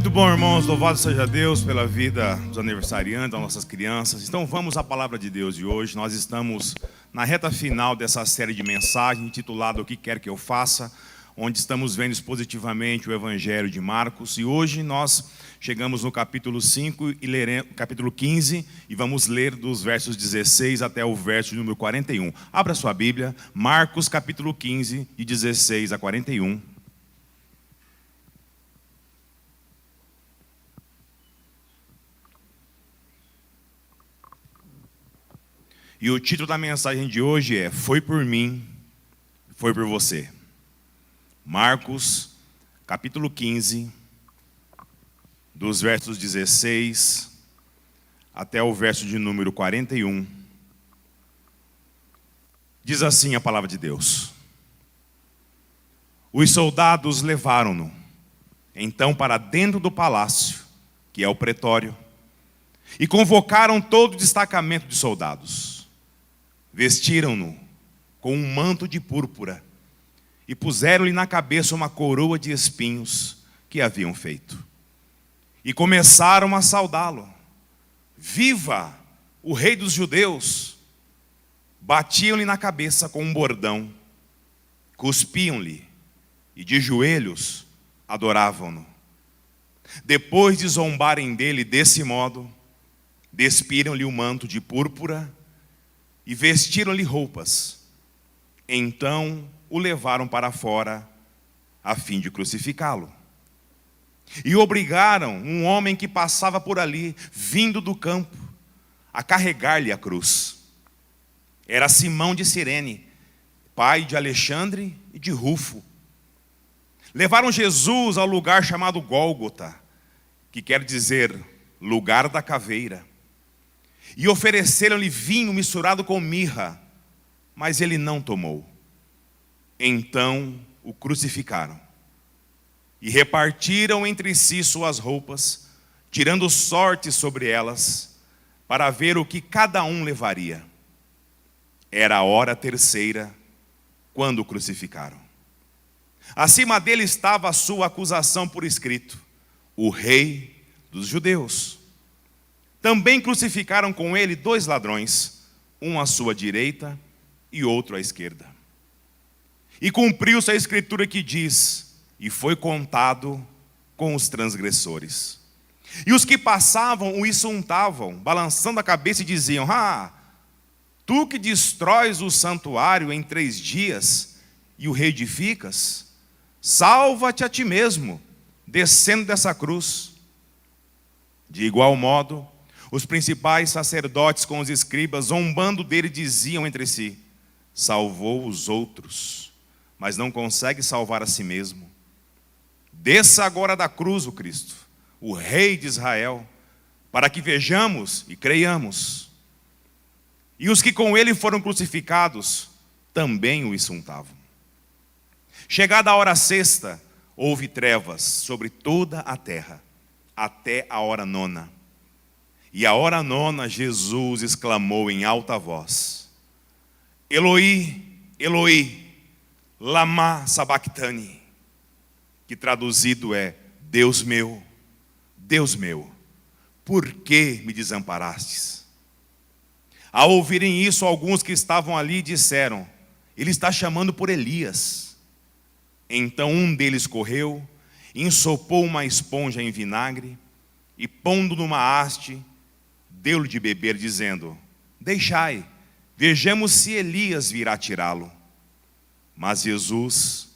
Muito bom, irmãos, louvado seja Deus pela vida dos aniversariantes, das nossas crianças. Então vamos à palavra de Deus de hoje. Nós estamos na reta final dessa série de mensagens intitulada O que quer que eu faça, onde estamos vendo expositivamente o Evangelho de Marcos. E hoje nós chegamos no capítulo 5 e leremos capítulo 15 e vamos ler dos versos 16 até o verso número 41. Abra sua Bíblia, Marcos capítulo 15, de 16 a 41. E o título da mensagem de hoje é Foi por mim, foi por você. Marcos, capítulo 15, dos versos 16 até o verso de número 41. Diz assim a palavra de Deus. Os soldados levaram-no, então, para dentro do palácio, que é o pretório, e convocaram todo o destacamento de soldados. Vestiram-no com um manto de púrpura e puseram-lhe na cabeça uma coroa de espinhos que haviam feito. E começaram a saudá-lo. Viva o rei dos judeus! Batiam-lhe na cabeça com um bordão, cuspiam-lhe e de joelhos adoravam-no. Depois de zombarem dele desse modo, despiram-lhe o manto de púrpura e vestiram-lhe roupas. Então o levaram para fora, a fim de crucificá-lo. E obrigaram um homem que passava por ali, vindo do campo, a carregar-lhe a cruz. Era Simão de Cirene, pai de Alexandre e de Rufo. Levaram Jesus ao lugar chamado Gólgota, que quer dizer lugar da caveira. E ofereceram-lhe vinho misturado com mirra, mas ele não tomou. Então o crucificaram. E repartiram entre si suas roupas, tirando sorte sobre elas, para ver o que cada um levaria. Era a hora terceira, quando o crucificaram. Acima dele estava a sua acusação por escrito: o rei dos judeus. Também crucificaram com ele 2 ladrões, um à sua direita e outro à esquerda. E cumpriu-se a escritura que diz: e foi contado com os transgressores. E os que passavam o insultavam, balançando a cabeça e diziam: tu que destróis o santuário em 3 dias e o reedificas, salva-te a ti mesmo, descendo dessa cruz. De igual modo, os principais sacerdotes com os escribas, zombando dele, diziam entre si: salvou os outros, mas não consegue salvar a si mesmo. Desça agora da cruz o Cristo, o Rei de Israel, para que vejamos e creiamos. E os que com ele foram crucificados também o insultavam. Chegada a hora sexta, houve trevas sobre toda a terra, até a hora 9. E à hora 9, Jesus exclamou em alta voz: Eloi, Eloi, lama sabachthani, que traduzido é: Deus meu, por que me desamparastes? Ao ouvirem isso, alguns que estavam ali disseram: ele está chamando por Elias. Então um deles correu, ensopou uma esponja em vinagre e, pondo numa haste, deu-lhe de beber, dizendo: deixai, vejamos se Elias virá tirá-lo. Mas Jesus,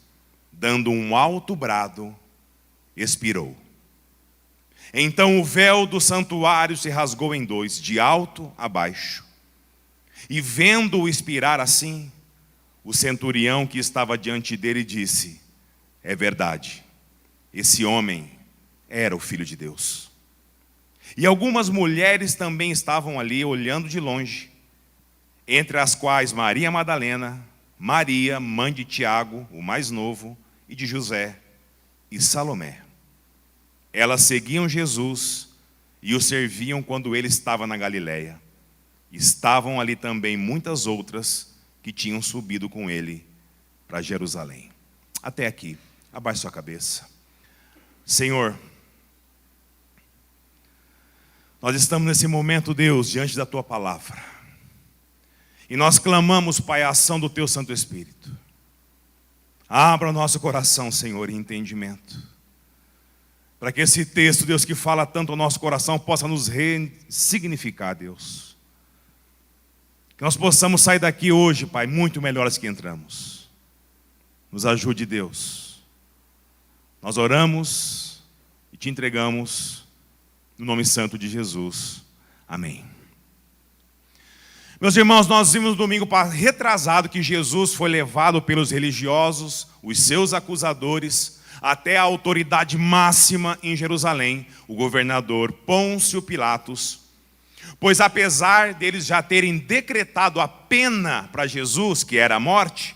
dando um alto brado, expirou. Então o véu do santuário se rasgou em 2, de alto a baixo. E vendo-o expirar assim, o centurião que estava diante dele disse: é verdade, esse homem era o Filho de Deus. E algumas mulheres também estavam ali, olhando de longe, entre as quais Maria Madalena, Maria, mãe de Tiago, o mais novo, e de José, e Salomé. Elas seguiam Jesus e o serviam quando ele estava na Galileia. Estavam ali também muitas outras que tinham subido com ele para Jerusalém. Até aqui, abaixe sua cabeça. Senhor, Nós estamos nesse momento, Deus, diante da Tua palavra. E nós clamamos, Pai, a ação do Teu Santo Espírito. Abra o nosso coração, Senhor, em entendimento. Para que esse texto, Deus, que fala tanto ao nosso coração, possa nos ressignificar, Deus. Que nós possamos sair daqui hoje, Pai, muito melhores que entramos. Nos ajude, Deus. Nós oramos e Te entregamos no nome santo de Jesus. Amém. Meus irmãos, nós vimos no domingo retrasado que Jesus foi levado pelos religiosos, os seus acusadores, até a autoridade máxima em Jerusalém, o governador Pôncio Pilatos. Pois apesar deles já terem decretado a pena para Jesus, que era a morte,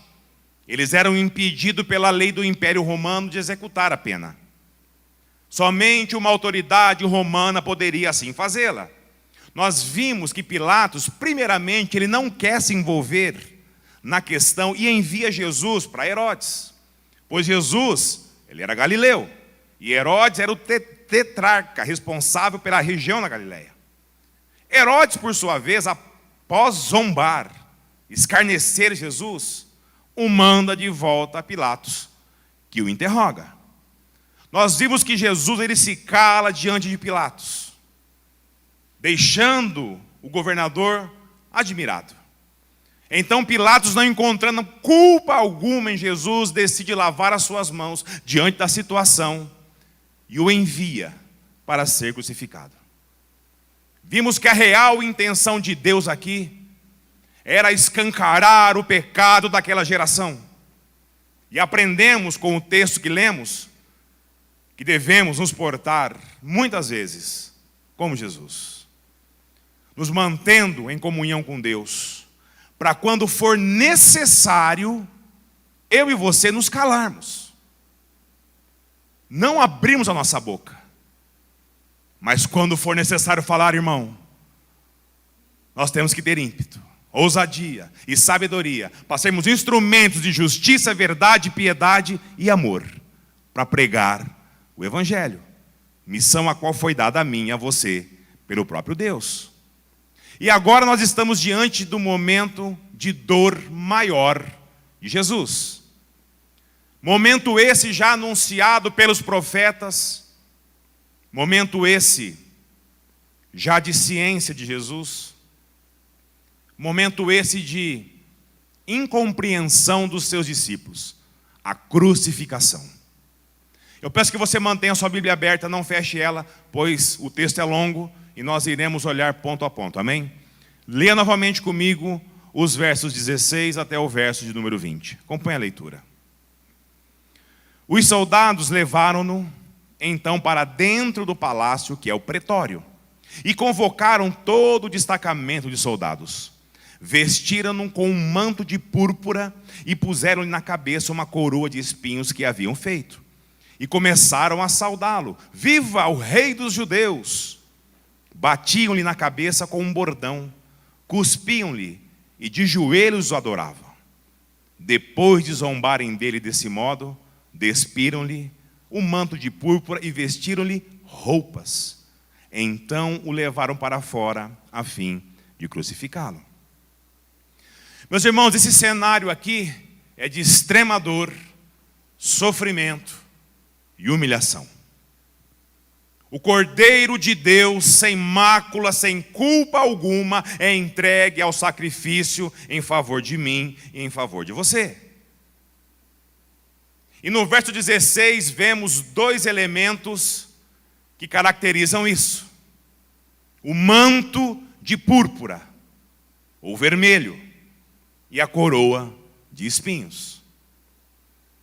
eles eram impedidos pela lei do Império Romano de executar a pena. Somente uma autoridade romana poderia assim fazê-la. Nós vimos que Pilatos, primeiramente, ele não quer se envolver na questão e envia Jesus para Herodes. Pois Jesus, ele era galileu, e Herodes era o tetrarca, responsável pela região da Galileia. Herodes, por sua vez, após zombar, escarnecer Jesus, o manda de volta a Pilatos, que o interroga. Nós vimos que Jesus, ele se cala diante de Pilatos, deixando o governador admirado. Então Pilatos, não encontrando culpa alguma em Jesus, decide lavar as suas mãos diante da situação e o envia para ser crucificado. Vimos que a real intenção de Deus aqui era escancarar o pecado daquela geração. E aprendemos com o texto que lemos que devemos nos portar muitas vezes como Jesus, nos mantendo em comunhão com Deus, para quando for necessário, eu e você nos calarmos, não abrimos a nossa boca, mas quando for necessário falar, irmão, nós temos que ter ímpeto, ousadia e sabedoria, para sermos instrumentos de justiça, verdade, piedade e amor, para pregar o Evangelho, missão a qual foi dada a mim e a você, pelo próprio Deus. E agora nós estamos diante do momento de dor maior de Jesus. Momento esse já anunciado pelos profetas, momento esse já de ciência de Jesus, momento esse de incompreensão dos seus discípulos, a crucificação. Eu peço que você mantenha a sua Bíblia aberta, não feche ela, pois o texto é longo e nós iremos olhar ponto a ponto, amém? Leia novamente comigo os versos 16 até o verso de número 20. Acompanhe a leitura. Os soldados levaram-no então para dentro do palácio, que é o pretório, e convocaram todo o destacamento de soldados. Vestiram-no com um manto de púrpura e puseram-lhe na cabeça uma coroa de espinhos que haviam feito. E começaram a saudá-lo. Viva o rei dos judeus! Batiam-lhe na cabeça com um bordão, cuspiam-lhe e de joelhos o adoravam. Depois de zombarem dele desse modo, despiram-lhe o manto de púrpura e vestiram-lhe roupas. Então o levaram para fora a fim de crucificá-lo. Meus irmãos, esse cenário aqui é de extrema dor, sofrimento e humilhação. O Cordeiro de Deus, sem mácula, sem culpa alguma, é entregue ao sacrifício em favor de mim e em favor de você. E no verso 16 vemos dois elementos que caracterizam isso. O manto de púrpura, ou vermelho, e a coroa de espinhos.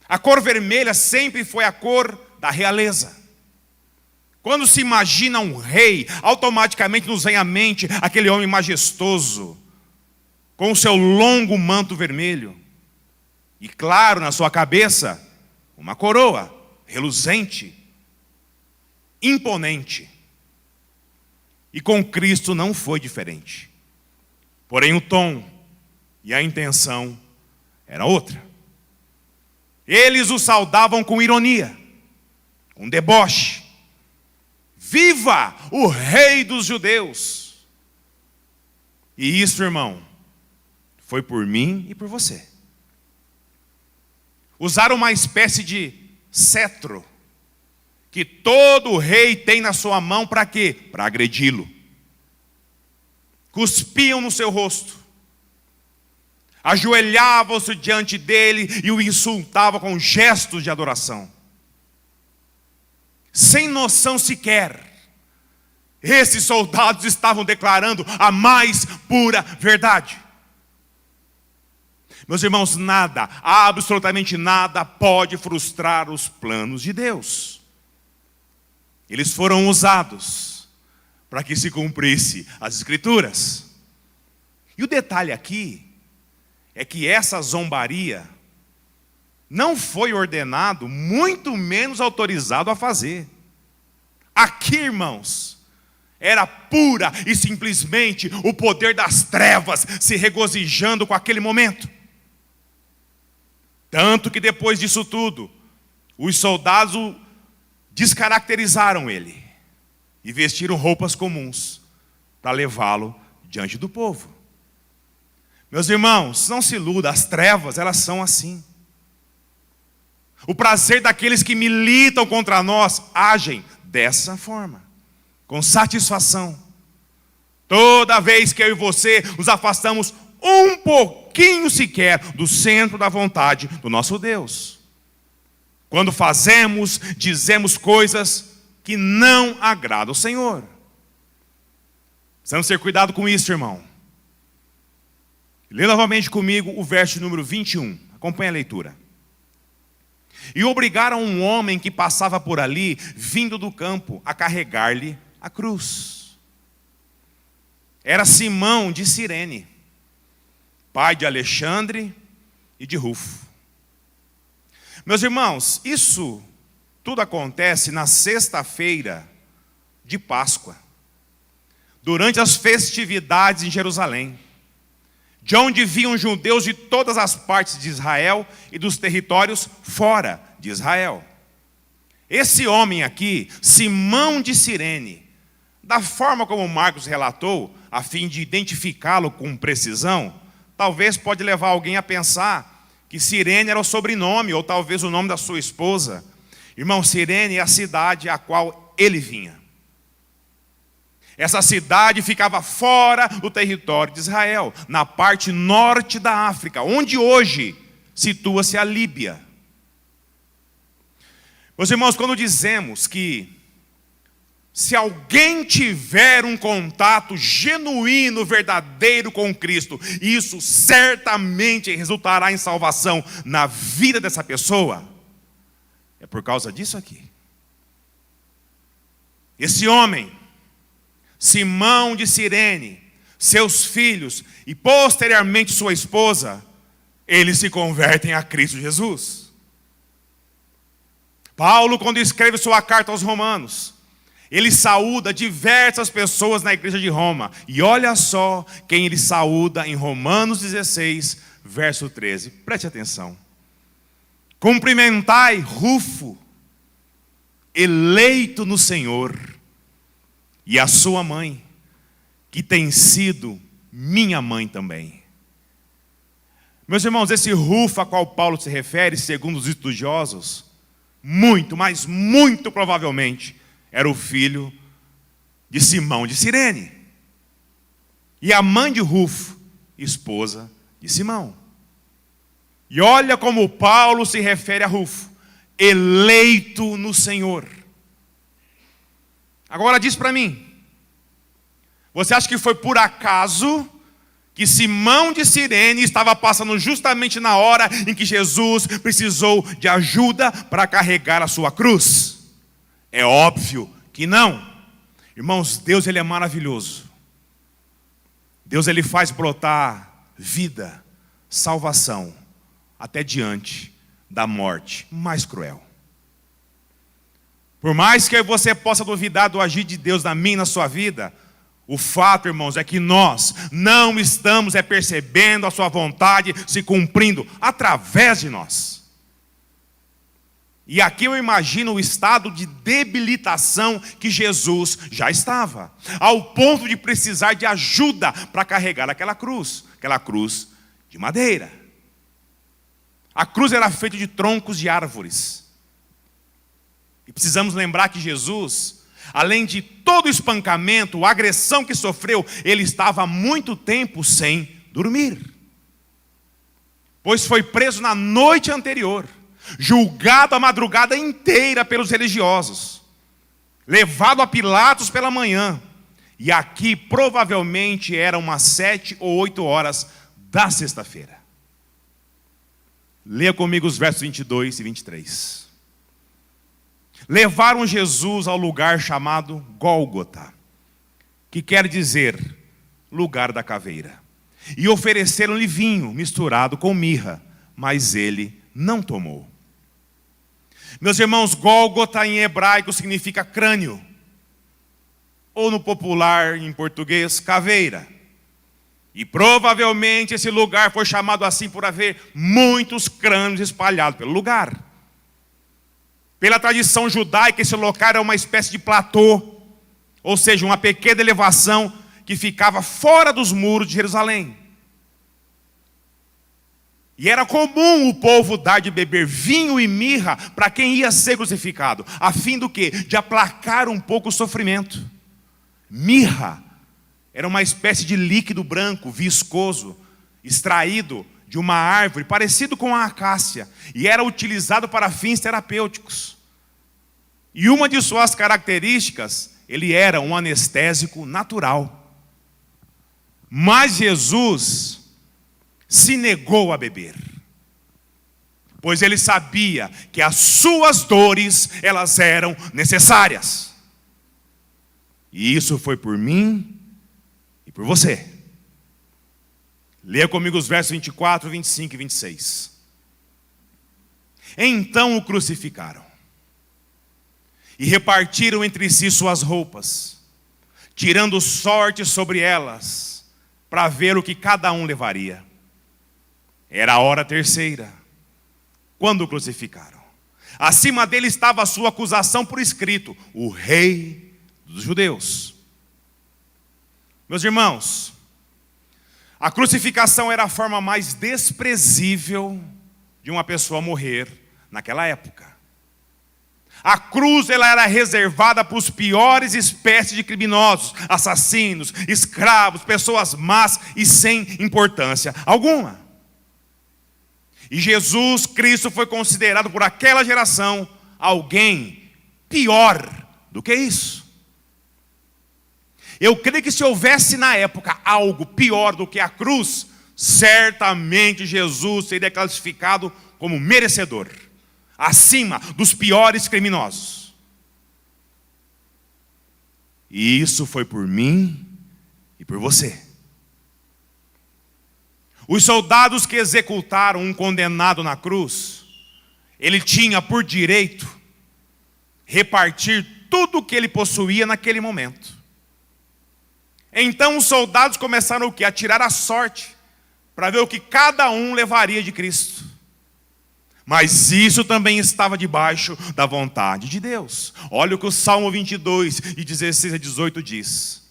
A cor vermelha sempre foi a cor da realeza. Quando se imagina um rei, automaticamente nos vem à mente aquele homem majestoso, com o seu longo manto vermelho. E claro, na sua cabeça, uma coroa reluzente, imponente. E com Cristo não foi diferente. Porém o tom e a intenção era outra. Eles o saudavam com ironia, com deboche, viva o Rei dos Judeus. E isso, irmão, foi por mim e por você. Usaram uma espécie de cetro que todo rei tem na sua mão para quê? Para agredi-lo. Cuspiam no seu rosto, ajoelhavam-se diante dele e o insultavam com gestos de adoração. Sem noção sequer, esses soldados estavam declarando a mais pura verdade. Meus irmãos, nada, absolutamente nada pode frustrar os planos de Deus. Eles foram usados para que se cumprisse as Escrituras. E o detalhe aqui é que essa zombaria não foi ordenado, muito menos autorizado a fazer. Aqui, irmãos, era pura e simplesmente o poder das trevas se regozijando com aquele momento. Tanto que depois disso tudo, os soldados descaracterizaram ele e vestiram roupas comuns para levá-lo diante do povo. Meus irmãos, não se iluda, as trevas, elas são assim. O prazer daqueles que militam contra nós agem dessa forma, com satisfação. Toda vez que eu e você nos afastamos um pouquinho sequer do centro da vontade do nosso Deus. Quando fazemos, dizemos coisas que não agradam ao Senhor. Precisamos ter cuidado com isso, irmão. Lê novamente comigo o verso número 21. Acompanhe a leitura. E obrigaram um homem que passava por ali, vindo do campo, a carregar-lhe a cruz. Era Simão de Cirene, pai de Alexandre e de Rufo. Meus irmãos, isso tudo acontece na sexta-feira de Páscoa, durante as festividades em Jerusalém, de onde vinham judeus de todas as partes de Israel e dos territórios fora de Israel. Esse homem aqui, Simão de Cirene, da forma como Marcos relatou, a fim de identificá-lo com precisão, talvez pode levar alguém a pensar que Cirene era o sobrenome, ou talvez o nome da sua esposa. Irmão, Cirene é a cidade a qual ele vinha. Essa cidade ficava fora do território de Israel, na parte norte da África, onde hoje situa-se a Líbia. Meus irmãos, quando dizemos que se alguém tiver um contato genuíno, verdadeiro com Cristo, isso certamente resultará em salvação na vida dessa pessoa, é por causa disso aqui. Esse homem, Simão de Cirene, seus filhos e posteriormente sua esposa, eles se convertem a Cristo Jesus. Paulo, quando escreve sua carta aos Romanos, ele saúda diversas pessoas na igreja de Roma. E olha só quem ele saúda em Romanos 16, verso 13. Preste atenção. Cumprimentai Rufo, eleito no Senhor, e a sua mãe, que tem sido minha mãe também. Meus irmãos, esse Rufo a qual Paulo se refere, segundo os estudiosos, muito, mas muito provavelmente, era o filho de Simão de Cirene. E a mãe de Rufo, esposa de Simão. E olha como Paulo se refere a Rufo, eleito no Senhor. Agora diz para mim, você acha que foi por acaso que Simão de Cirene estava passando justamente na hora em que Jesus precisou de ajuda para carregar a sua cruz? É óbvio que não. Irmãos, Deus ele é maravilhoso. Deus ele faz brotar vida, salvação, até diante da morte mais cruel. Por mais que você possa duvidar do agir de Deus na minha e na sua vida, o fato, irmãos, é que nós não estamos percebendo a sua vontade se cumprindo através de nós. E aqui eu imagino o estado de debilitação que Jesus já estava, ao ponto de precisar de ajuda para carregar aquela cruz de madeira. A cruz era feita de troncos de árvores. E precisamos lembrar que Jesus, além de todo o espancamento, a agressão que sofreu, ele estava há muito tempo sem dormir. Pois foi preso na noite anterior, julgado a madrugada inteira pelos religiosos, levado a Pilatos pela manhã, e aqui provavelmente eram umas 7 ou 8 horas da sexta-feira. Leia comigo os versos 22 e 23. Levaram Jesus ao lugar chamado Gólgota, que quer dizer lugar da caveira, e ofereceram-lhe vinho misturado com mirra, mas ele não tomou. Meus irmãos, Gólgota em hebraico significa crânio, ou no popular em português, caveira. E provavelmente esse lugar foi chamado assim por haver muitos crânios espalhados pelo lugar. Pela tradição judaica, esse local era uma espécie de platô, ou seja, uma pequena elevação que ficava fora dos muros de Jerusalém. E era comum o povo dar de beber vinho e mirra para quem ia ser crucificado, a fim do quê? De aplacar um pouco o sofrimento. Mirra era uma espécie de líquido branco, viscoso, extraído de uma árvore, parecido com a acácia, e era utilizado para fins terapêuticos. E uma de suas características, ele era um anestésico natural. Mas Jesus se negou a beber, pois ele sabia que as suas dores, elas eram necessárias. E isso foi por mim e por você. Leia comigo os versos 24, 25 e 26. Então o crucificaram e repartiram entre si suas roupas, tirando sorte sobre elas, para ver o que cada um levaria. Era a hora terceira, quando o crucificaram. Acima dele estava a sua acusação por escrito: o Rei dos Judeus. Meus irmãos, a crucificação era a forma mais desprezível de uma pessoa morrer naquela época. A cruz, ela era reservada para os piores espécies de criminosos, assassinos, escravos, pessoas más e sem importância alguma. E Jesus Cristo foi considerado por aquela geração alguém pior do que isso. Eu creio que se houvesse na época algo pior do que a cruz, certamente Jesus seria classificado como merecedor, acima dos piores criminosos. E isso foi por mim e por você. Os soldados que executaram um condenado na cruz, ele tinha por direito repartir tudo o que ele possuía naquele momento. Então os soldados começaram o quê? A tirar a sorte, para ver o que cada um levaria de Cristo. Mas isso também estava debaixo da vontade de Deus. Olha o que o Salmo 22, de 16 a 18 diz: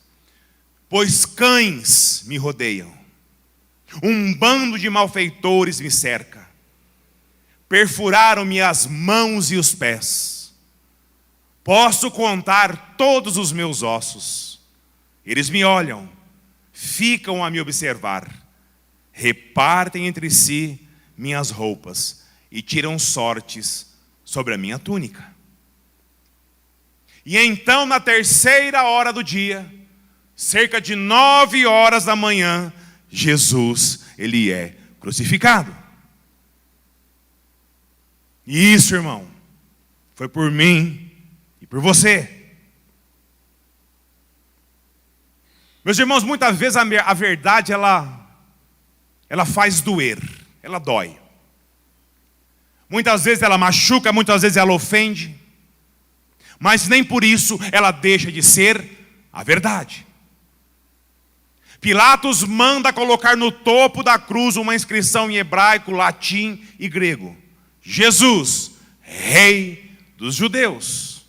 pois cães me rodeiam, um bando de malfeitores me cerca, perfuraram-me as mãos e os pés. Posso contar todos os meus ossos. Eles me olham, ficam a me observar, repartem entre si minhas roupas e tiram sortes sobre a minha túnica. E então, na terceira hora do dia, cerca de 9 horas da manhã, Jesus, ele é crucificado. E isso, irmão, foi por mim e por você. Meus irmãos, muitas vezes a verdade, ela faz doer, ela dói. Muitas vezes ela machuca, muitas vezes ela ofende, mas nem por isso ela deixa de ser a verdade. Pilatos manda colocar no topo da cruz uma inscrição em hebraico, latim e grego: Jesus, Rei dos judeus.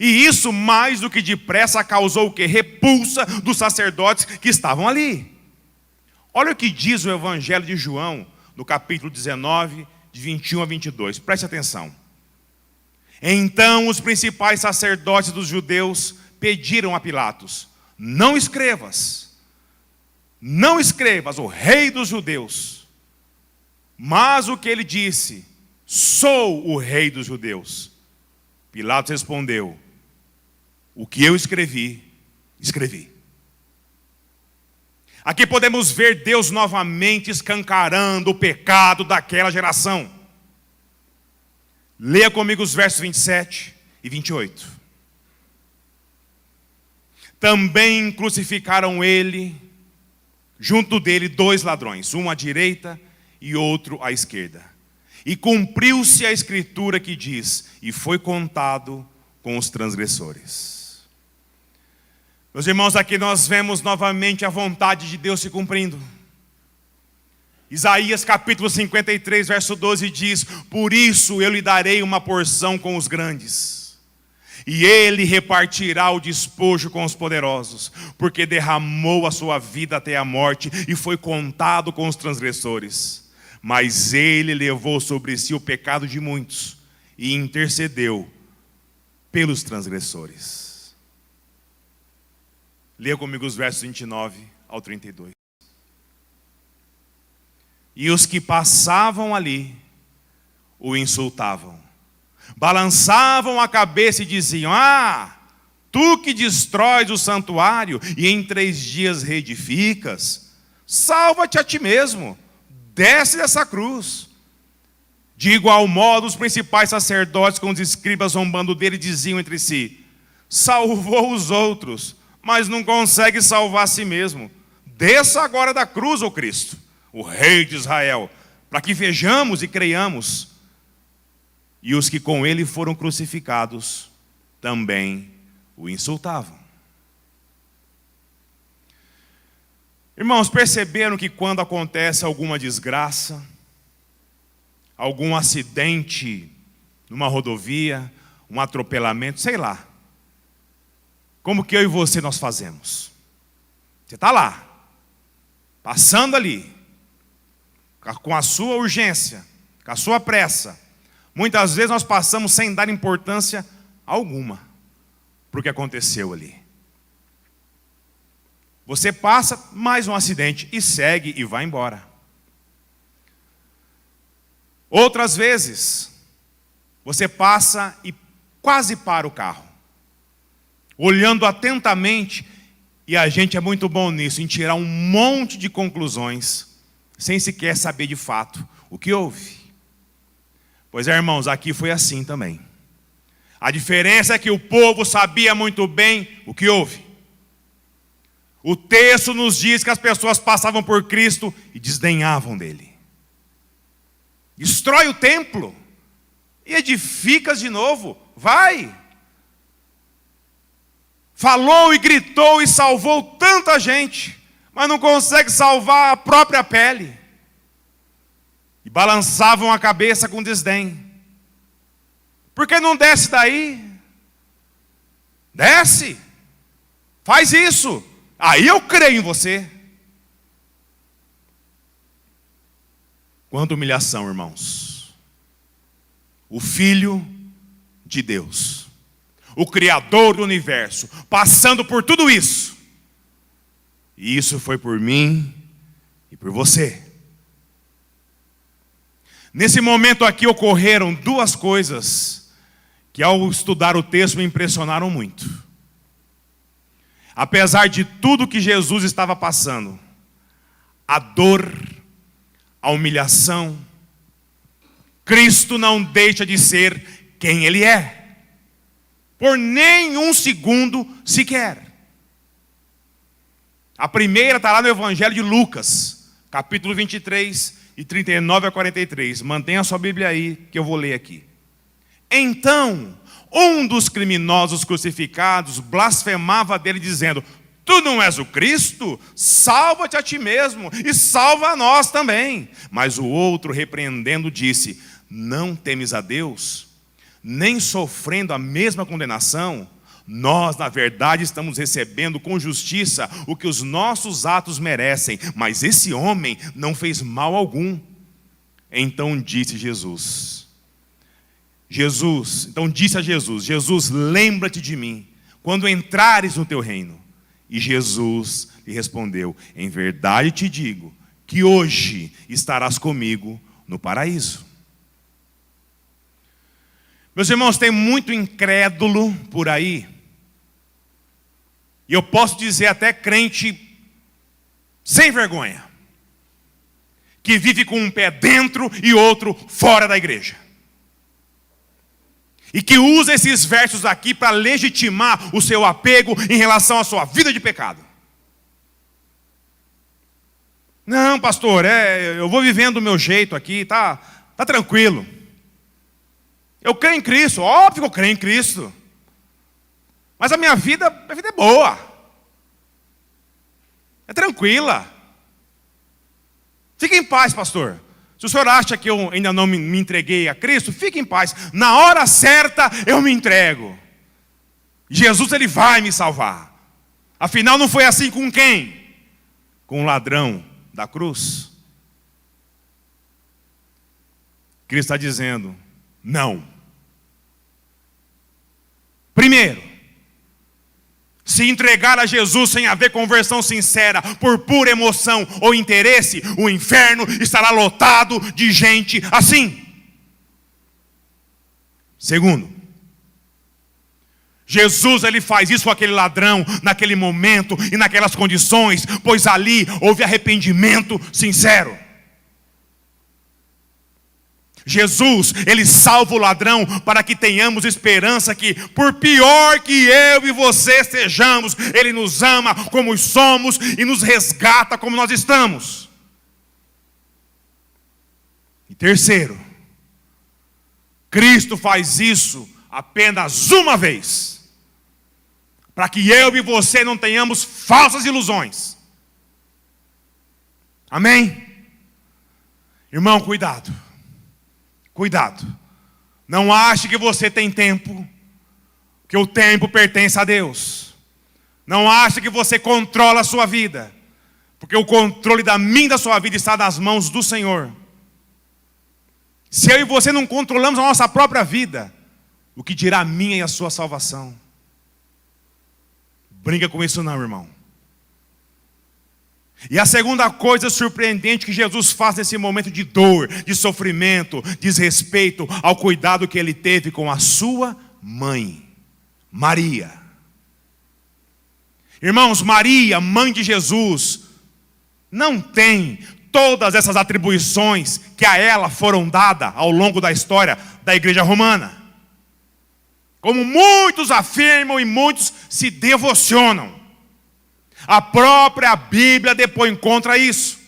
E isso mais do que depressa causou o quê? Repulsa dos sacerdotes que estavam ali. Olha o que diz o Evangelho de João, no capítulo 19, de 21 a 22. Preste atenção. Então os principais sacerdotes dos judeus pediram a Pilatos: não escrevas o rei dos judeus. Mas o que ele disse: sou o rei dos judeus. Pilatos respondeu: o que eu escrevi, escrevi. Aqui podemos ver Deus novamente escancarando o pecado daquela geração. Leia comigo os versos 27 e 28. Também crucificaram ele, junto dele 2 ladrões, um à direita e outro à esquerda. E cumpriu-se a escritura que diz: e foi contado com os transgressores. Meus irmãos, aqui nós vemos novamente a vontade de Deus se cumprindo. Isaías capítulo 53, verso 12 diz: por isso eu lhe darei uma porção com os grandes, e ele repartirá o despojo com os poderosos, porque derramou a sua vida até a morte e foi contado com os transgressores. Mas ele levou sobre si o pecado de muitos e intercedeu pelos transgressores. Leia comigo os versos 29 ao 32. E os que passavam ali o insultavam, balançavam a cabeça e diziam: ah, tu que destróis o santuário e em 3 dias reedificas, salva-te a ti mesmo, desce dessa cruz. De igual modo, os principais sacerdotes com os escribas zombando dele diziam entre si: salvou os outros, mas não consegue salvar a si mesmo. Desça agora da cruz, ó Cristo, o Rei de Israel, para que vejamos e creiamos. E os que com ele foram crucificados também o insultavam. Irmãos, perceberam que quando acontece alguma desgraça, algum acidente numa rodovia, um atropelamento, sei lá, como que eu e você nós fazemos? Você está lá, passando ali, com a sua urgência, com a sua pressa. Muitas vezes nós passamos sem dar importância alguma para o que aconteceu ali. Você passa mais um acidente e segue e vai embora. Outras vezes, você passa e quase para o carro, olhando atentamente, e a gente é muito bom nisso, em tirar um monte de conclusões, sem sequer saber de fato o que houve. Pois é, irmãos, aqui foi assim também. A diferença é que o povo sabia muito bem o que houve. O texto nos diz que as pessoas passavam por Cristo e desdenhavam dele. Destrói o templo e edificas de novo, vai. Falou e gritou e salvou tanta gente, mas não consegue salvar a própria pele. E balançavam a cabeça com desdém. Por que não desce daí? Desce. Faz isso. Aí eu creio em você. Quanta humilhação, irmãos. O Filho de Deus, o Criador do universo, passando por tudo isso. E isso foi por mim e por você. Nesse momento aqui ocorreram 2 coisas que, ao estudar o texto, me impressionaram muito. Apesar de tudo que Jesus estava passando, a dor, a humilhação, Cristo não deixa de ser quem Ele é, por nenhum segundo sequer. A primeira está lá no Evangelho de Lucas, capítulo 23, e 39 a 43. Mantenha a sua Bíblia aí, que eu vou ler aqui. Então, um dos criminosos crucificados blasfemava dele, dizendo: tu não és o Cristo? Salva-te a ti mesmo e salva a nós também. Mas o outro, repreendendo, disse: não temes a Deus, nem sofrendo a mesma condenação, nós, na verdade, estamos recebendo com justiça o que os nossos atos merecem, mas esse homem não fez mal algum. Então disse a Jesus, Jesus, lembra-te de mim, quando entrares no teu reino. E Jesus lhe respondeu, em verdade te digo, que hoje estarás comigo no paraíso. Meus irmãos, tem muito incrédulo por aí, e eu posso dizer até crente sem vergonha, que vive com um pé dentro e outro fora da igreja. E que usa esses versos aqui para legitimar o seu apego em relação à sua vida de pecado. Não, pastor, eu vou vivendo do meu jeito aqui, tá tranquilo. Eu creio em Cristo, óbvio que eu creio em Cristo. Mas a minha vida é boa. É tranquila. Fique em paz, pastor. Se o senhor acha que eu ainda não me entreguei a Cristo, fique em paz. Na hora certa eu me entrego. Jesus, ele vai me salvar. Afinal, não foi assim com quem? Com o ladrão da cruz. Cristo está dizendo, não. Primeiro, se entregar a Jesus sem haver conversão sincera, por pura emoção ou interesse, o inferno estará lotado de gente assim. Segundo, Jesus, ele faz isso com aquele ladrão naquele momento e naquelas condições, pois ali houve arrependimento sincero. Jesus, ele salva o ladrão para que tenhamos esperança que, por pior que eu e você sejamos, ele nos ama como somos e nos resgata como nós estamos. E terceiro, Cristo faz isso apenas uma vez, para que eu e você não tenhamos falsas ilusões. Amém? Irmão, cuidado. Cuidado, não ache que você tem tempo, que o tempo pertence a Deus. Não ache que você controla a sua vida, porque o controle da minha e da sua vida está nas mãos do Senhor. Se eu e você não controlamos a nossa própria vida, o que dirá a minha e a sua salvação? Brinca com isso não, irmão. E a segunda coisa surpreendente que Jesus faz nesse momento de dor, de sofrimento, diz respeito ao cuidado que ele teve com a sua mãe, Maria. Irmãos, Maria, mãe de Jesus, não tem todas essas atribuições que a ela foram dadas ao longo da história da igreja romana. Como muitos afirmam e muitos se devocionam. A própria Bíblia depõe contra isso.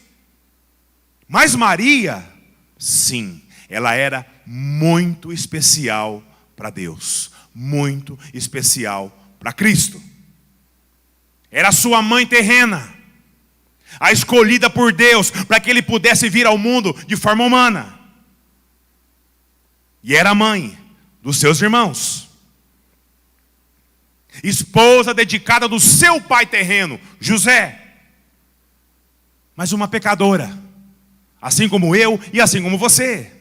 Mas Maria, sim, ela era muito especial para Deus, muito especial para Cristo. Era sua mãe terrena, a escolhida por Deus para que ele pudesse vir ao mundo de forma humana. E era mãe dos seus irmãos. Esposa dedicada do seu pai terreno, José. Mas uma pecadora, assim como eu e assim como você.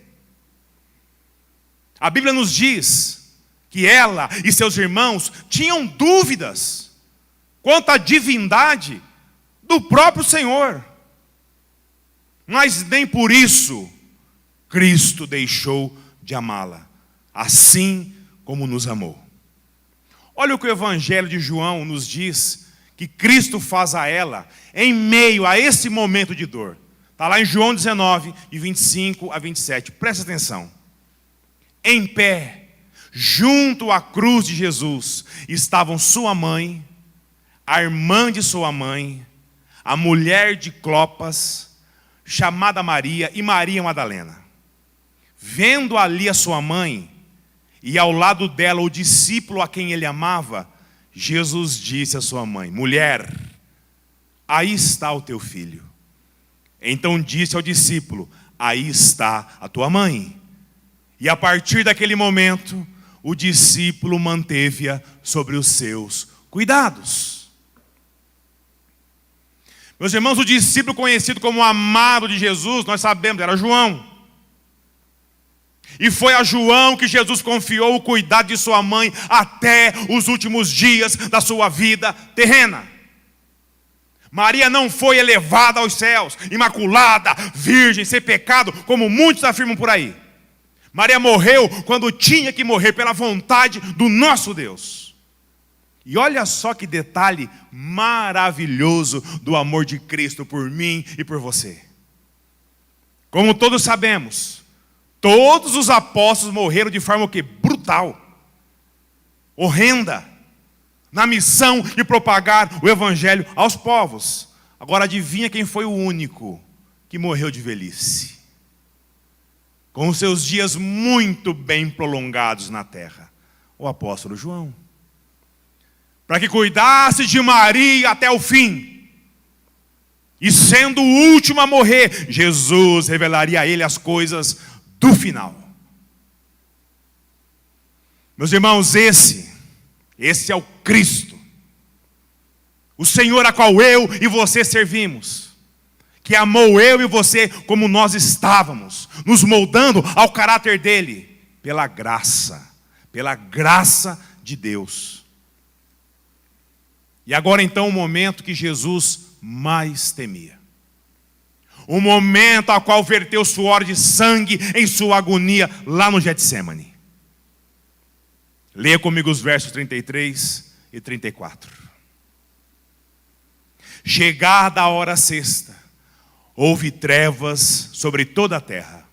A Bíblia nos diz que ela e seus irmãos tinham dúvidas quanto à divindade do próprio Senhor. Mas nem por isso Cristo deixou de amá-la, assim como nos amou. Olha o que o Evangelho de João nos diz que Cristo faz a ela em meio a esse momento de dor. Está lá em João 19, de 25 a 27. Presta atenção. Em pé, junto à cruz de Jesus, estavam sua mãe, a irmã de sua mãe, a mulher de Clopas, chamada Maria, e Maria Madalena. Vendo ali a sua mãe, e ao lado dela o discípulo a quem ele amava, Jesus disse à sua mãe: mulher, aí está o teu filho. Então disse ao discípulo: aí está a tua mãe. E a partir daquele momento, o discípulo manteve-a sobre os seus cuidados. Meus irmãos, o discípulo conhecido como amado de Jesus, nós sabemos, era João. E foi a João que Jesus confiou o cuidado de sua mãe até os últimos dias da sua vida terrena. Maria não foi elevada aos céus, imaculada, virgem, sem pecado, como muitos afirmam por aí. Maria morreu quando tinha que morrer pela vontade do nosso Deus. E olha só que detalhe maravilhoso do amor de Cristo por mim e por você. Como todos sabemos, todos os apóstolos morreram de forma o quê? Brutal, horrenda, na missão de propagar o evangelho aos povos. Agora adivinha quem foi o único que morreu de velhice, com os seus dias muito bem prolongados na terra? O apóstolo João. Para que cuidasse de Maria até o fim. E sendo o último a morrer, Jesus revelaria a ele as coisas do final. Meus irmãos, esse é o Cristo, o Senhor a qual eu e você servimos, que amou eu e você como nós estávamos, nos moldando ao caráter dele, pela graça de Deus. E agora então o momento que Jesus mais temia. O momento ao qual verteu suor de sangue em sua agonia lá no Getsemane. Leia comigo os versos 33 e 34. Chegada a hora sexta, houve trevas sobre toda a terra,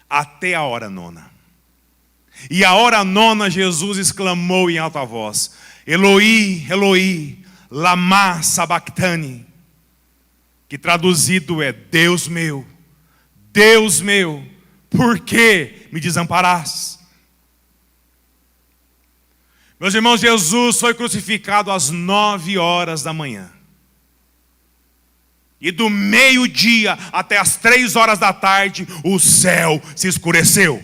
até a hora nona. E a hora nona Jesus exclamou em alta voz: Eloi, Eloi, lama sabachthani, que traduzido é: Deus meu, por que me desamparaste? Meus irmãos, Jesus foi crucificado às 9 horas da manhã. E do meio-dia até as 3 horas da tarde, o céu se escureceu.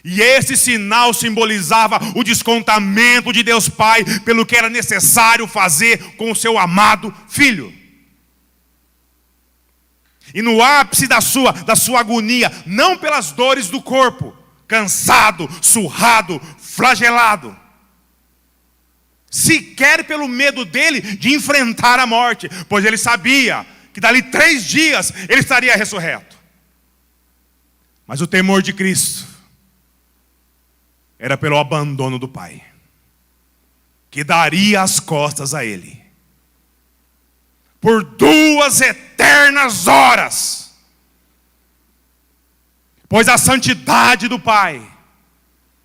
E esse sinal simbolizava o descontamento de Deus Pai pelo que era necessário fazer com o seu amado Filho. E no ápice da sua agonia, não pelas dores do corpo, cansado, surrado, flagelado, sequer pelo medo dele de enfrentar a morte, pois ele sabia que dali 3 dias ele estaria ressurreto. Mas o temor de Cristo era pelo abandono do Pai, que daria as costas a ele por 2 eternas horas. Pois a santidade do Pai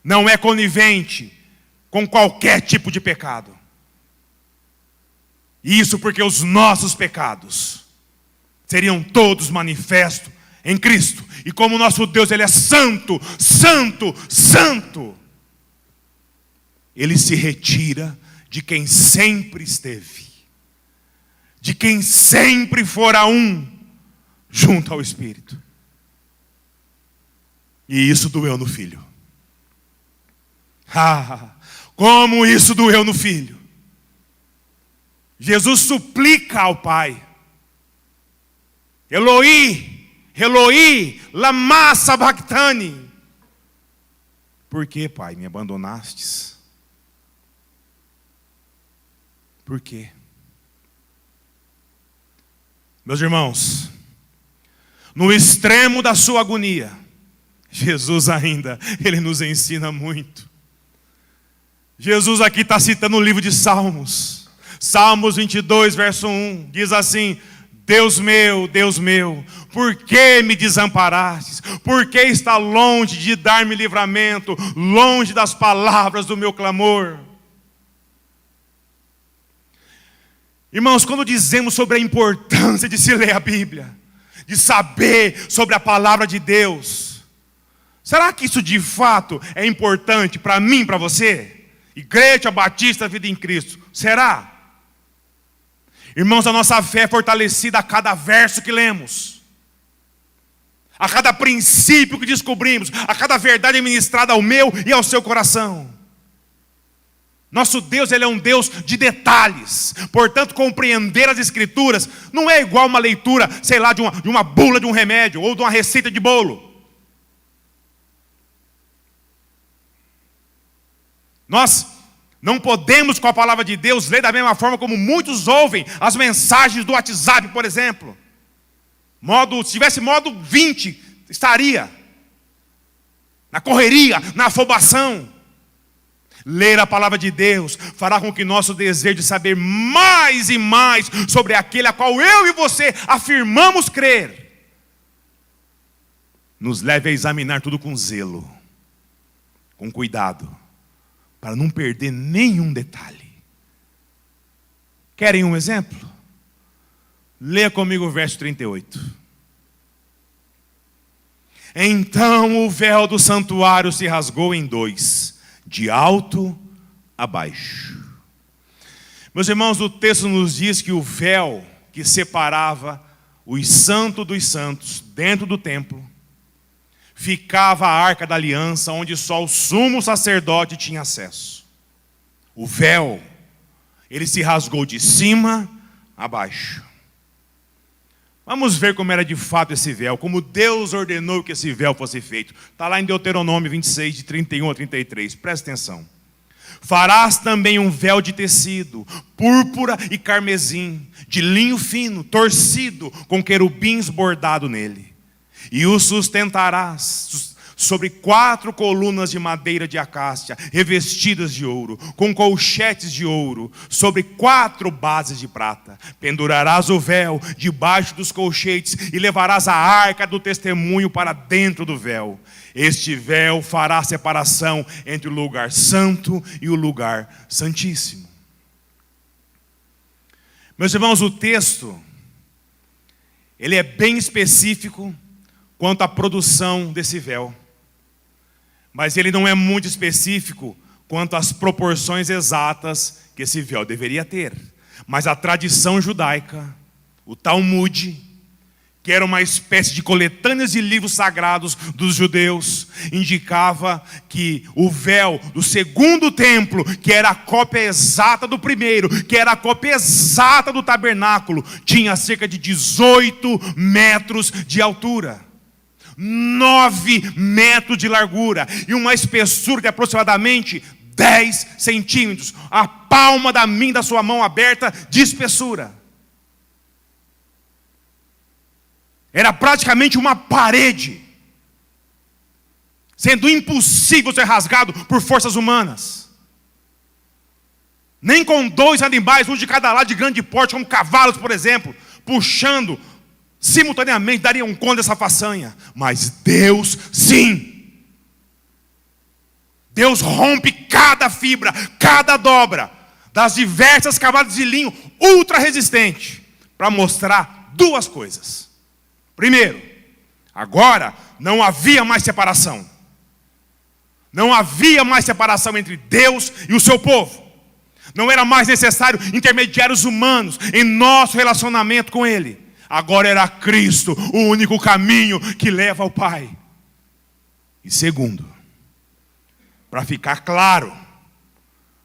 não é conivente com qualquer tipo de pecado. Isso porque os nossos pecados seriam todos manifestos em Cristo. E como nosso Deus, Ele é santo, santo, santo, Ele se retira de quem sempre esteve, de quem sempre fora um, junto ao Espírito. E isso doeu no Filho. Como isso doeu no Filho. Jesus suplica ao Pai: Eloi, Eloi, lama sabachthani. Por que, Pai, me abandonastes? Por quê? Meus irmãos, no extremo da sua agonia, Jesus ainda, Ele nos ensina muito. Jesus aqui está citando o livro de Salmos. Salmos 22, verso 1, diz assim: Deus meu, por que me desamparastes? Por que está longe de dar-me livramento, longe das palavras do meu clamor? Irmãos, quando dizemos sobre a importância de se ler a Bíblia, de saber sobre a palavra de Deus, será que isso de fato é importante para mim e para você? Igreja Batista Vida em Cristo, será? Irmãos, a nossa fé é fortalecida a cada verso que lemos. a cada princípio que descobrimos, a cada verdade ministrada ao meu e ao seu coração. Nosso Deus, Ele é um Deus de detalhes. Portanto, compreender as Escrituras não é igual uma leitura, sei lá, de uma bula de um remédio ou de uma receita de bolo. Nós não podemos, com a palavra de Deus, ler da mesma forma como muitos ouvem as mensagens do WhatsApp, por exemplo. Se tivesse modo 20, estaria na correria, na afobação. Ler a palavra de Deus fará com que nosso desejo de saber mais e mais sobre aquele a qual eu e você afirmamos crer, nos leve a examinar tudo com zelo, com cuidado, para não perder nenhum detalhe. Querem um exemplo? Leia comigo o verso 38. Então o véu do santuário se rasgou em dois, de alto a baixo. Meus irmãos, o texto nos diz que o véu que separava os santos dos santos dentro do templo, ficava a arca da aliança, onde só o sumo sacerdote tinha acesso. O véu, ele se rasgou de cima a baixo. Vamos ver como era de fato esse véu, como Deus ordenou que esse véu fosse feito. Está lá em Deuteronômio 26, de 31 a 33, presta atenção. Farás também um véu de tecido, púrpura e carmesim, de linho fino, torcido, com querubins bordado nele. E o sustentarás sobre 4 colunas de madeira de acácia, revestidas de ouro, com colchetes de ouro, sobre 4 bases de prata. Pendurarás o véu debaixo dos colchetes e levarás a arca do testemunho para dentro do véu. Este véu fará separação entre o lugar santo e o lugar santíssimo. Meus irmãos, o texto, ele é bem específico quanto à produção desse véu. Mas ele não é muito específico quanto às proporções exatas que esse véu deveria ter. Mas a tradição judaica, o Talmud, que era uma espécie de coletâneas de livros sagrados dos judeus, indicava que o véu do segundo templo, que era a cópia exata do primeiro, que era a cópia exata do tabernáculo, tinha cerca de 18 metros de altura. 9 metros de largura e uma espessura de aproximadamente 10 centímetros. A palma da minha e da sua mão aberta de espessura. Era praticamente uma parede, sendo impossível ser rasgado por forças humanas. Nem com 2 animais, um de cada lado de grande porte, como cavalos, por exemplo, puxando simultaneamente dariam conta dessa façanha. Mas Deus, sim. Deus rompe cada fibra, cada dobra das diversas camadas de linho ultra resistente, para mostrar 2 coisas. Primeiro, agora não havia mais separação. Não havia mais separação entre Deus e o seu povo. Não era mais necessário intermediários humanos em nosso relacionamento com Ele. Agora era Cristo, o único caminho que leva ao Pai. E segundo, para ficar claro,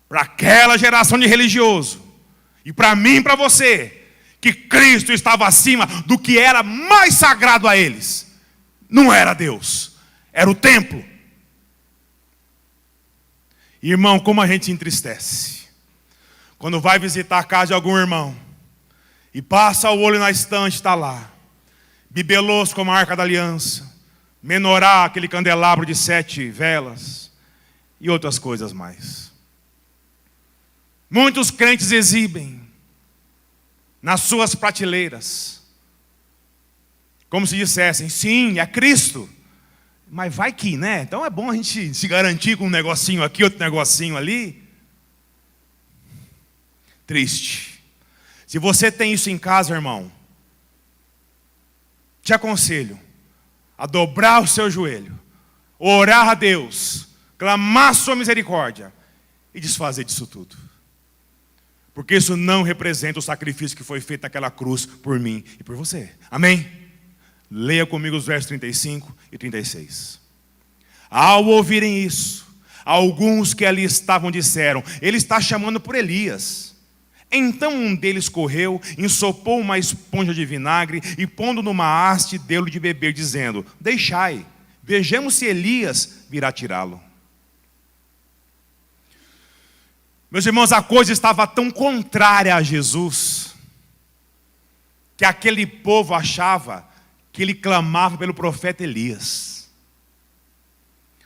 para aquela geração de religioso, e para mim e para você, que Cristo estava acima do que era mais sagrado a eles. Não era Deus, era o templo. Irmão, como a gente se entristece quando vai visitar a casa de algum irmão e passa o olho na estante, está lá bibeloso como a arca da aliança, menorá, aquele candelabro de 7 velas e outras coisas mais. Muitos crentes exibem nas suas prateleiras como se dissessem: sim, é Cristo, mas vai que, né? Então é bom a gente se garantir com um negocinho aqui, outro negocinho ali. Triste. Se você tem isso em casa, irmão, te aconselho a dobrar o seu joelho, orar a Deus, clamar sua misericórdia e desfazer disso tudo. Porque isso não representa o sacrifício que foi feito naquela cruz por mim e por você. Amém? Leia comigo os versos 35 e 36. Ao ouvirem isso, alguns que ali estavam disseram: ele está chamando por Elias. Então um deles correu, ensopou uma esponja de vinagre e, pondo numa haste, deu-lhe de beber, dizendo: deixai, vejamos se Elias virá tirá-lo. Meus irmãos, a coisa estava tão contrária a Jesus, que aquele povo achava que ele clamava pelo profeta Elias.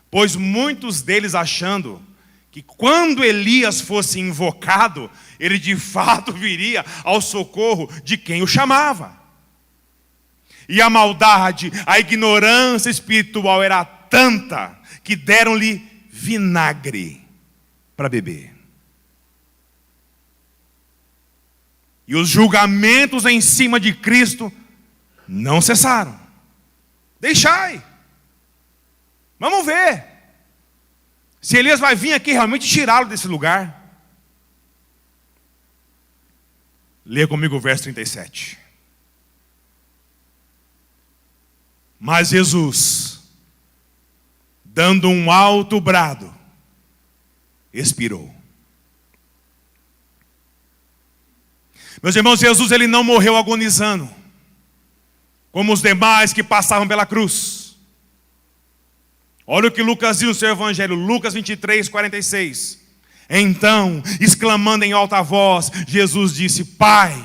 Pois muitos deles achando que quando Elias fosse invocado, ele de fato viria ao socorro de quem o chamava. E a maldade, a ignorância espiritual era tanta que deram-lhe vinagre para beber. E os julgamentos em cima de Cristo não cessaram. Deixai. Vamos ver se Elias vai vir aqui realmente tirá-lo desse lugar. Leia comigo o verso 37. Mas Jesus, dando um alto brado, expirou. Meus irmãos, Jesus ele não morreu agonizando, como os demais que passavam pela cruz. Olha o que Lucas diz no seu evangelho, Lucas 23, 46. Então, exclamando em alta voz, Jesus disse: Pai,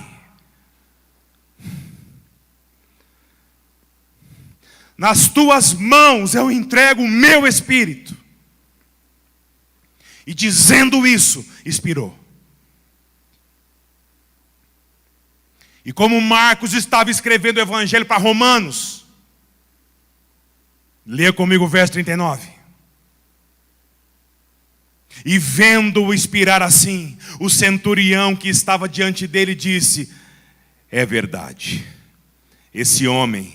nas tuas mãos eu entrego o meu espírito. E dizendo isso, expirou. E como Marcos estava escrevendo o evangelho para Romanos, leia comigo o verso 39. E vendo-o expirar assim, o centurião que estava diante dele disse: é verdade, esse homem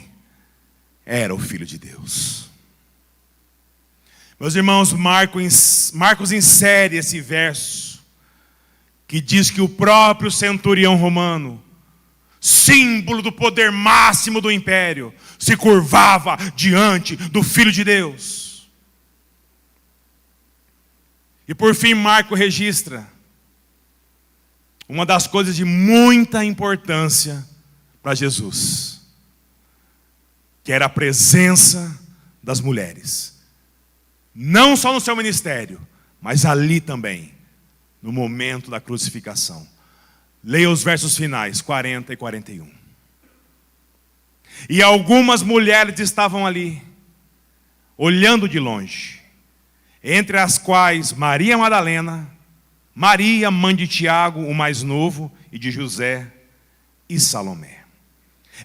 era o Filho de Deus. Meus irmãos, Marcos insere esse verso, que diz que o próprio centurião romano, símbolo do poder máximo do império, se curvava diante do Filho de Deus. E por fim Marcos registra uma das coisas de muita importância para Jesus, que era a presença das mulheres, não só no seu ministério, mas ali também, no momento da crucificação. Leia os versos finais, 40 e 41. E algumas mulheres estavam ali, olhando de longe, entre as quais Maria Madalena, Maria, mãe de Tiago, o mais novo, e de José, e Salomé.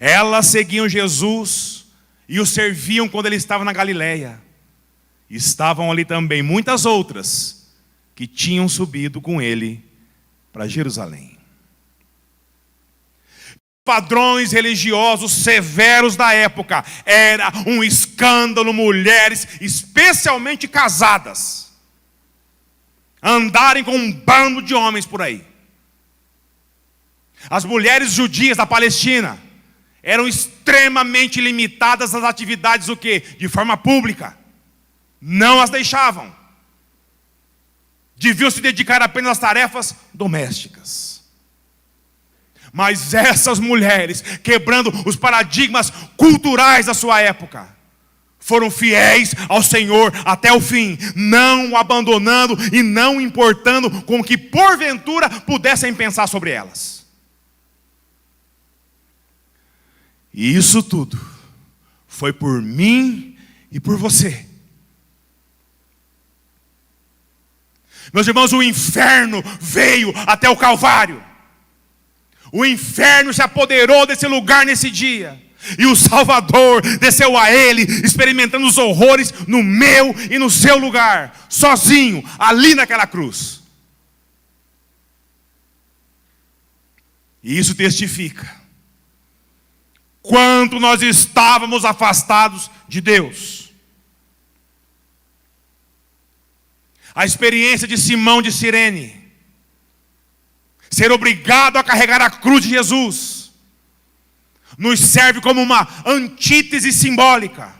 Elas seguiam Jesus e o serviam quando ele estava na Galileia. Estavam ali também muitas outras que tinham subido com ele para Jerusalém. Padrões religiosos severos da época, era um escândalo mulheres, especialmente casadas, andarem com um bando de homens por aí. As mulheres judias da Palestina eram extremamente limitadas às atividades o quê? De forma pública. Não as deixavam. Deviam se dedicar apenas às tarefas domésticas. Mas essas mulheres, quebrando os paradigmas culturais da sua época, foram fiéis ao Senhor até o fim, não o abandonando e não importando com que porventura pudessem pensar sobre elas. E isso tudo foi por mim e por você. Meus irmãos, o inferno veio até o Calvário. O inferno se apoderou desse lugar nesse dia. E o Salvador desceu a ele, experimentando os horrores no meu e no seu lugar, sozinho, ali naquela cruz. E isso testifica quanto nós estávamos afastados de Deus. A experiência de Simão de Cirene, ser obrigado a carregar a cruz de Jesus, nos serve como uma antítese simbólica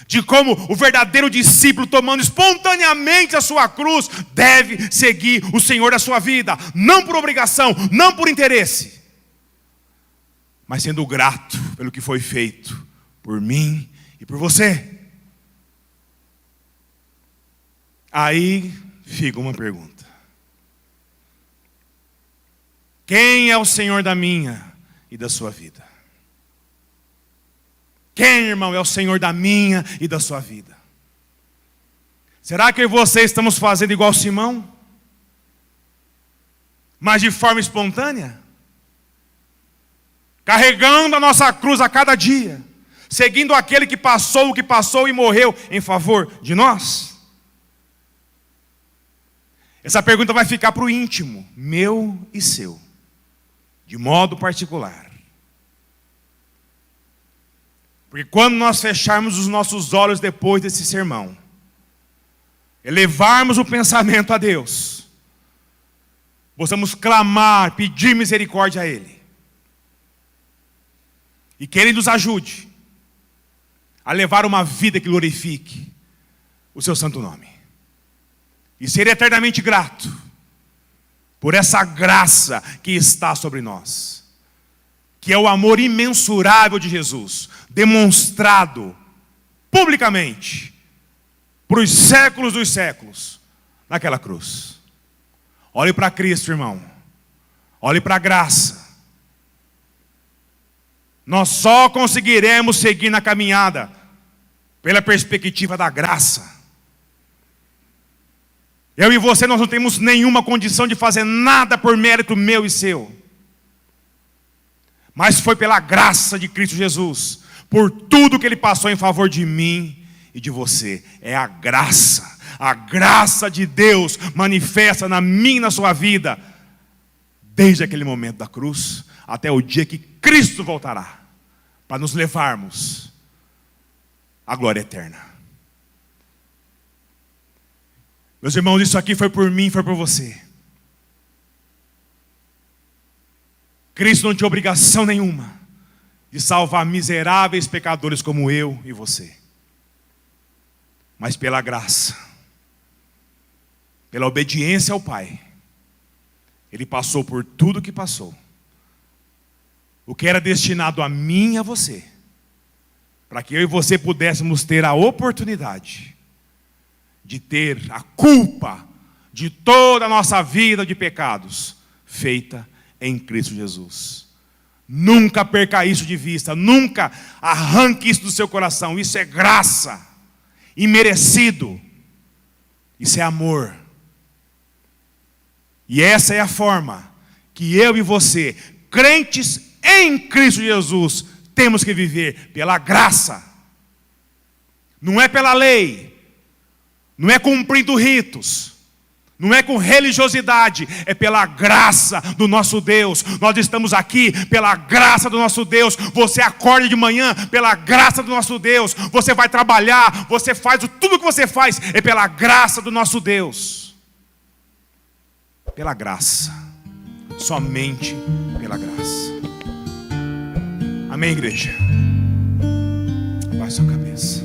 de como o verdadeiro discípulo, tomando espontaneamente a sua cruz, deve seguir o Senhor da sua vida, não por obrigação, não por interesse, mas sendo grato pelo que foi feito por mim e por você. Aí fica uma pergunta: quem é o Senhor da minha e da sua vida? Quem, irmão, é o Senhor da minha e da sua vida? Será que eu e você estamos fazendo igual Simão? Mas de forma espontânea? Carregando a nossa cruz a cada dia, seguindo aquele que passou o que passou e morreu em favor de nós? Essa pergunta vai ficar para o íntimo, meu e seu, de modo particular. Porque quando nós fecharmos os nossos olhos depois desse sermão, elevarmos o pensamento a Deus, possamos clamar, pedir misericórdia a Ele, e que Ele nos ajude a levar uma vida que glorifique o Seu santo nome, e ser eternamente grato por essa graça que está sobre nós, que é o amor imensurável de Jesus, demonstrado publicamente por os séculos dos séculos naquela cruz. Olhe para Cristo, irmão. Olhe para a graça. Nós só conseguiremos seguir na caminhada pela perspectiva da graça. Eu e você, nós não temos nenhuma condição de fazer nada por mérito meu e seu. Mas foi pela graça de Cristo Jesus, por tudo que Ele passou em favor de mim e de você. É a graça de Deus manifesta na minha e na sua vida, desde aquele momento da cruz, até o dia que Cristo voltará, para nos levarmos à glória eterna. Meus irmãos, isso aqui foi por mim, foi por você. Cristo não tinha obrigação nenhuma de salvar miseráveis pecadores como eu e você. Mas pela graça, pela obediência ao Pai, Ele passou por tudo que passou. O que era destinado a mim e a você, para que eu e você pudéssemos ter a oportunidade de ter a culpa de toda a nossa vida de pecados feita em Cristo Jesus. Nunca perca isso de vista, nunca arranque isso do seu coração. Isso é graça, imerecido. Isso é amor. E essa é a forma que eu e você, crentes em Cristo Jesus, temos que viver, pela graça. Não é pela lei, não é cumprindo ritos, não é com religiosidade, é pela graça do nosso Deus. Nós estamos aqui pela graça do nosso Deus. Você acorda de manhã pela graça do nosso Deus. Você vai trabalhar, você faz tudo o que você faz, é pela graça do nosso Deus. Pela graça, somente pela graça. Amém, igreja? Baixe sua cabeça.